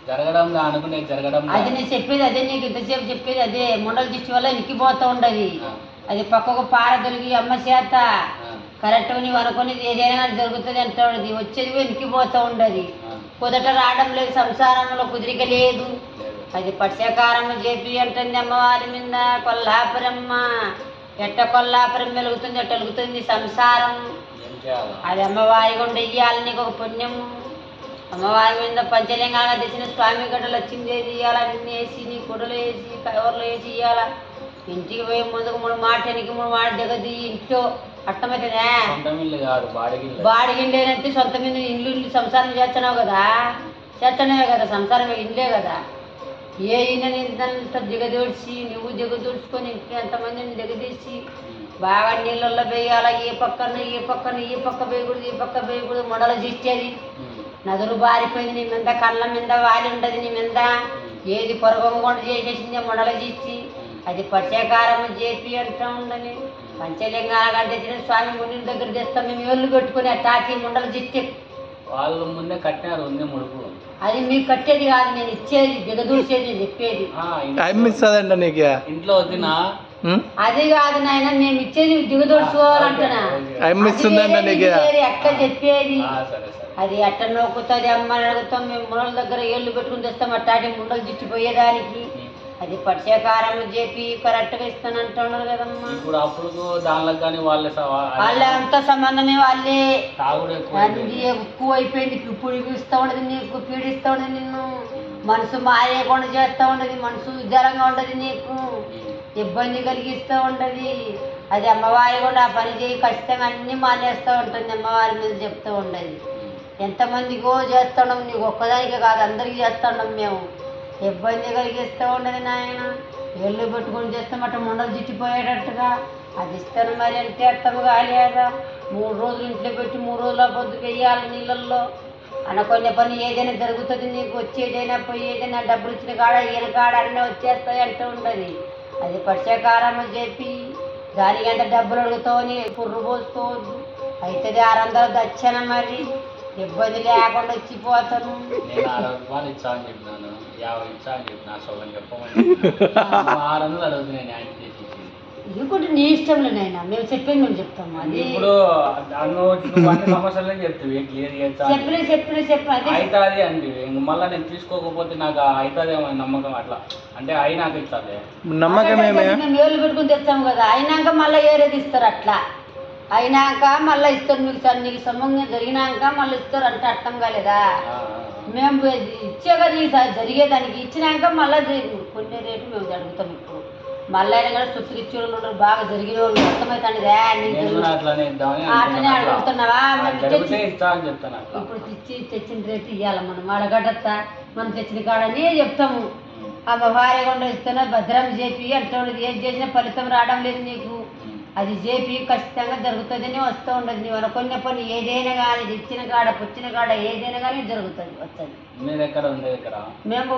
జరగడం అనుకునే జరగడం అది నేను చెప్పేది అదే, నీకు ఇంతసేపు చెప్పేది అదే. ముండల దిష్టి వల్ల ఇనికిపోతూ ఉండదు. అది పక్కకు పారదొలిగి అమ్మ చేత కరెక్ట్ నీవు అనుకునేది ఏదైనా జరుగుతుంది అంటూ ఉండదు. వచ్చేది ఇనికిపోతూ ఉండదు. కుదట రావడం లేదు, సంసారంలో కుదిరిక లేదు. అది పట్సకారం చెప్పి అంటుంది అమ్మవారి మీద. కొల్లాపురమ్మ ఎట్ట కొల్లాపురం వెలుగుతుంది, ఎట్ట వెలుగుతుంది సంసారం. అది అమ్మవారి గుండా ఇయ్యాలి నీకు ఒక పుణ్యము. అమ్మవారి మీద పంచలింగాలుగా తెచ్చిన స్వామి గడ్డలు వచ్చింది ఇయ్యాల, అన్నీ వేసి నీ కుడలు వేసి కవర్లు వేసి ఇయ్యాల. ఇంటికి పోయి ముందుకు 3 మాట వెనక్కి 3 మాట దిగది. ఇంట్లో అట్టమవుతుందా? బాడిగిండేనంటే సొంత మీద ఇల్లు సంసారం చేస్తున్నావు కదా, చేస్తున్నావే కదా, సంసారం ఇల్లే కదా. ఏ ఇంత దిగదూడ్చి నువ్వు దిగదూడ్చుకొని ఇంట్లో ఎంతమందిని దిగదీసి బాగా నీళ్ళల్లో వేయాల. ఏ పక్కన ఈ పక్క వేయకూడదు, ఈ పక్క వేయకూడదు. మొడలు జిచ్చేది నదులు బారిపోయింది నీ మీద, కళ్ళ మీద వాలి ఉండదు నీ మీద. ఏది పొరగొంగొండ చేసేసింది మొడలు జిచ్చి. అది పట్సకారం చేపి అంటూ ఉండని. పంచలింగాల తెచ్చిన స్వామి ముని దగ్గర తెస్తాం మేము. ఏళ్ళు పెట్టుకుని తాచి ముండలు జిచ్చి వాళ్ళు ముందే కట్టినారు ఉంది ముడుపు. అది మీకు కట్టేది కాదు, నేను ఇచ్చేది దిగదూసేది చెప్పేది. ఇంట్లో వద్దినా అది కాదు నాయన, మేము ఇచ్చేది దిగదూడ్చుకోవాలంటున్నా. ఎట్లా చెప్పేది అది ఎట్ట నొక్కుతుంది అమ్మ అడుగుతాం మేము. మునల దగ్గర ఏళ్ళు పెట్టుకుని తెస్తాం అట్టాటి ముండలు జిచ్చిపోయేదానికి. అది పట్సకారం చెప్పి కరెక్ట్గా ఇస్తానంటున్నారు కదమ్మా. ఇప్పుడు అప్పుడు దానిలకు కానీ వాళ్ళే అంత సంబంధమే. వాళ్ళే అన్ని ఎక్కువ అయిపోయింది. పీడిస్తూ ఉండదు నీకు, పీడిస్తూ ఉండదు నిన్ను. మనసు మారేయకుండా చేస్తూ ఉండదు, మనసు ఉజ్జాలంగా ఉండదు, నీకు ఇబ్బంది కలిగిస్తూ ఉండదు. అది అమ్మవారి కూడా ఆ పని చేయి ఖచ్చితంగా అన్నీ మానేస్తూ ఉంటుంది. అమ్మవారి మీద చెప్తూ ఉండదు. ఎంతమందికో చేస్తున్నాం, నీకు ఒక్కదానికే కాదు అందరికీ చేస్తున్నాం మేము. ఇబ్బంది కలిగిస్తూ ఉండదు నాయన. ఎల్లు పెట్టుకొని చేస్తామట ముండలు జిట్టిపోయేటట్టుగా. అది ఇస్తాను మరి అంటే అర్థము కాలేదా? 3 రోజులు ఇంట్లో పెట్టి 3 రోజుల పొద్దుకు వెయ్యాలి నీళ్ళల్లో. అనుకునే పని ఏదైనా జరుగుతుంది నీకు. వచ్చేదైనా పోయేదైనా డబ్బులు ఇచ్చిన కాడ ఈయన కాడ అన్నీ వచ్చేస్తాయి అంటూ ఉండదు. అది పట్సకారం చెప్పి దానికి ఎంత డబ్బులు అడుగుతావని పుర్రు పోసుకోవద్దు. అవుతుంది 600 దచ్చన మరి. ఇబ్బంది లేకుండా వచ్చిపోతాను. ఇంకోటి నీ ఇష్టంలోనైనా మేము చెప్పేది మేము చెప్తాము. అది ఇప్పుడు చెప్పలేదు అండి. మళ్ళీ నేను తీసుకోకపోతే నాకు అవుతుంది ఏమో నమ్మకం. అట్లా అంటే అయినాక ఇస్తుంది నమ్మకం. మేము ఏళ్ళు పెట్టుకుని తెస్తాము కదా, అయినాక మళ్ళీ ఏరేది ఇస్తారు. అట్లా అయినాక మళ్ళీ ఇస్తారు. నీకు సంబంధం జరిగినాక మళ్ళీ ఇస్తారు అంటే అర్థం కాలేదా? మేము ఇచ్చే కదా ఈసారి జరిగేదానికి. ఇచ్చినాక మళ్ళీ కొన్ని రేటు మేము అడుగుతాం. ఇప్పుడు మళ్ళీ అయినా కూడా సుట్టుకు ఇచ్చే వాళ్ళు ఉండరు, బాగా జరిగిన వాళ్ళు అర్థమవుతాండిదా? అట్లనే అడుగుతున్నావా? ఇప్పుడు తెచ్చిన రేటు ఇవ్వాలి మనం. అడగడత్తా మనం తెచ్చిన కాడని చెప్తాము. అమ్మ భార్య కొండ ఇస్తున్నా భద్రం చేపి అంటున్నది. ఏం చేసినా ఫలితం రావడం లేదు నీకు. అది చేపి ఖచ్చితంగా జరుగుతుందని వస్తూ ఉండదు. నీవు అనుకున్న పని ఏదైనా కానీ ఇచ్చిన కాడ పుచ్చిన కాడ ఏదైనా కానీ జరుగుతుంది వస్తుంది. మీరు ఎక్కడ ఉంది? మేము